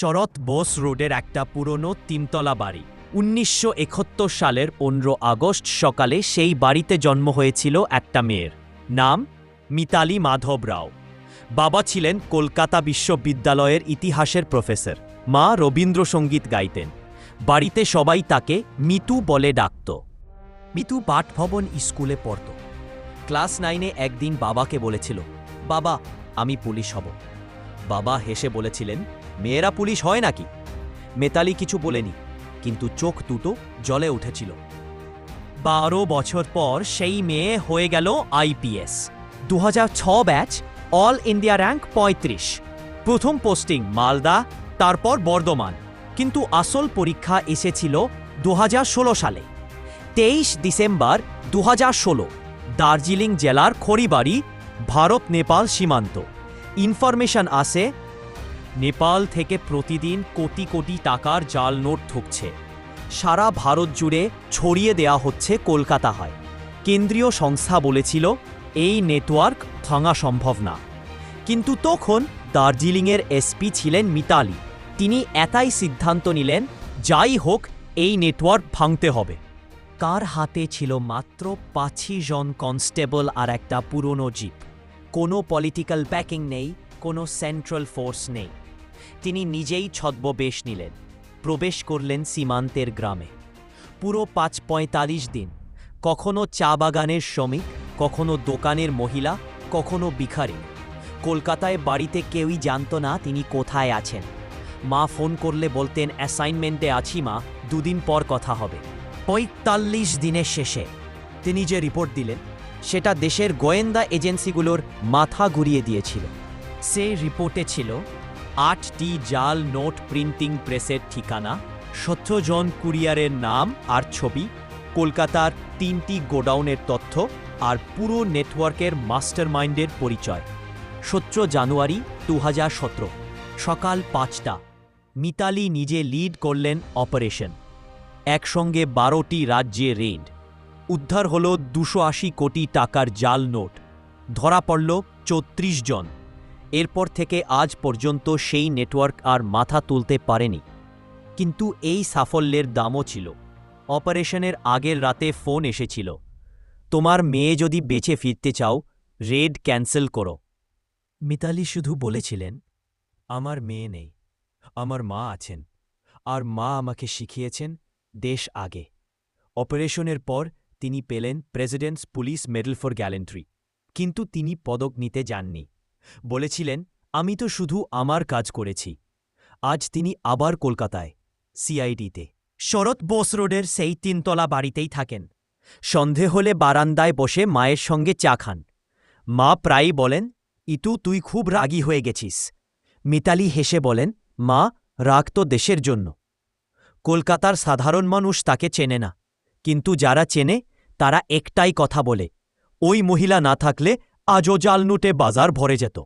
শরৎ বোস রোডের একটা পুরনো তিনতলা বাড়ি। ১৯৭১ সালের ১৫ আগস্ট সকালে সেই বাড়িতে জন্ম হয়েছিল একটা মেয়ের নাম মিতালি মাধব রাও। বাবা ছিলেন কলকাতা বিশ্ববিদ্যালয়ের ইতিহাসের প্রফেসর, মা রবীন্দ্রসঙ্গীত গাইতেন। বাড়িতে সবাই তাকে মিতু বলে ডাকত। মিতু পাঠভবন স্কুলে পড়ত। ক্লাস 9-এ একদিন বাবাকে বলেছিল, বাবা আমি পুলিশ হব। বাবা হেসে বলেছিলেন, মেয়েরা পুলিশ হয় নাকি? মিতালি কিছু বলেনি, কিন্তু চোখ দুটো জ্বলে উঠেছিল। 12 বছর পর সেই মেয়ে হয়ে গেল IPS. 2006 batch, all India rank 35। প্রথম পোস্টিং মালদা, তারপর বর্ধমান। কিন্তু আসল পরীক্ষা এসেছিল 2016 সালে। 23 ডিসেম্বর 2016, দার্জিলিং জেলার খড়িবাড়ি, ভারত নেপাল সীমান্ত। ইনফরমেশন আসে নেপাল থেকে প্রতিদিন কোটি কোটি টাকার জাল নোট ঢুকছে। সারা ভারত জুড়ে ছড়িয়ে দেয়া হচ্ছে কলকাতা হয়। কেন্দ্রীয় সংস্থা বলেছিল এই নেটওয়ার্ক ভাঙা সম্ভব না। কিন্তু তখন দার্জিলিংয়ের এসপি ছিলেন মিতালি। তিনি একাই সিদ্ধান্ত নিলেন, যাই হোক এই নেটওয়ার্ক ভাঙতে হবে। কার হাতে ছিল মাত্র 5 জন কনস্টেবল আর একটা পুরনো জিপ। কোনো পলিটিক্যাল ব্যাকিং নেই, কোনো সেন্ট্রাল ফোর্স নেই। তিনি নিজেই ছদ্মবেশ নিলেন, প্রবেশ করলেন সীমান্তের গ্রামে। পুরো 45 দিন, কখনো চা বাগানের শ্রমিক, কখনো দোকানের মহিলা, কখনো ভিখারি। কলকাতায় বাড়িতে কেউই জানত না তিনি কোথায় আছেন। মা ফোন করলে বলতেন, অ্যাসাইনমেন্টে আছি মা, 2 দিন পর কথা হবে। 45 দিনের শেষে তিনি যে রিপোর্ট দিলেন, সেটা দেশের গোয়েন্দা এজেন্সিগুলোর মাথা ঘুরিয়ে দিয়েছিল। সেই রিপোর্টে ছিল 8টি জাল নোট প্রিন্টিং প্রেসের ঠিকানা, 17 জন কুরিয়ারের নাম আর ছবি, কলকাতার 3টি গোডাউনের তথ্য আর পুরো নেটওয়ার্কের মাস্টারমাইন্ডের পরিচয়। 17 জানুয়ারি 2017, সকাল 5টা, মিতালি নিজে লিড করলেন অপারেশন। একসঙ্গে 12টি রাজ্যে রেড। উদ্ধার হল 280 কোটি টাকার জাল নোট। ধরা পড়ল 34 জন। এরপর থেকে আজ পর্যন্ত সেই নেটওয়ার্ক আর মাথা তুলতে পারেনি। কিন্তু এই সাফল্যের দামও ছিল। অপারেশনের আগের রাতে ফোন এসেছিল, তোমার মেয়ে যদি বেঁচে ফিরতে চাও, রেড ক্যান্সেল করো। মিতালি শুধু বলেছিলেন, আমার মেয়ে নেই, আমার মা আছেন, আর মা আমাকে শিখিয়েছেন দেশ আগে। অপারেশনের পর তিনি পেলেন presidents police medal for gallantry. কিন্তু তিনি পদক নিতে যাননি। বলেছিলেন, আমি তো শুধু আমার কাজ করেছি। আজ তিনি আবার কলকাতায়, সিআইডিতে, শরৎ বোস রোডের সেই 3তলা বাড়িতেই থাকেন। সন্ধে হলে বারান্দায় বসে মায়ের সঙ্গে চা খান। মা প্রায়ই বলেন, ইতু তুই খুব রাগী হয়ে গেছিস। মিতালি হেসে বলেন, মা রাগ তো দেশের জন্য। কলকাতার সাধারণ মানুষ তাকে চেনে না, কিন্তু যারা চেনে তারা একটাই কথা বলে, ওই মহিলা না থাকলে আজও জাল নোটে বাজার ভরে যেত।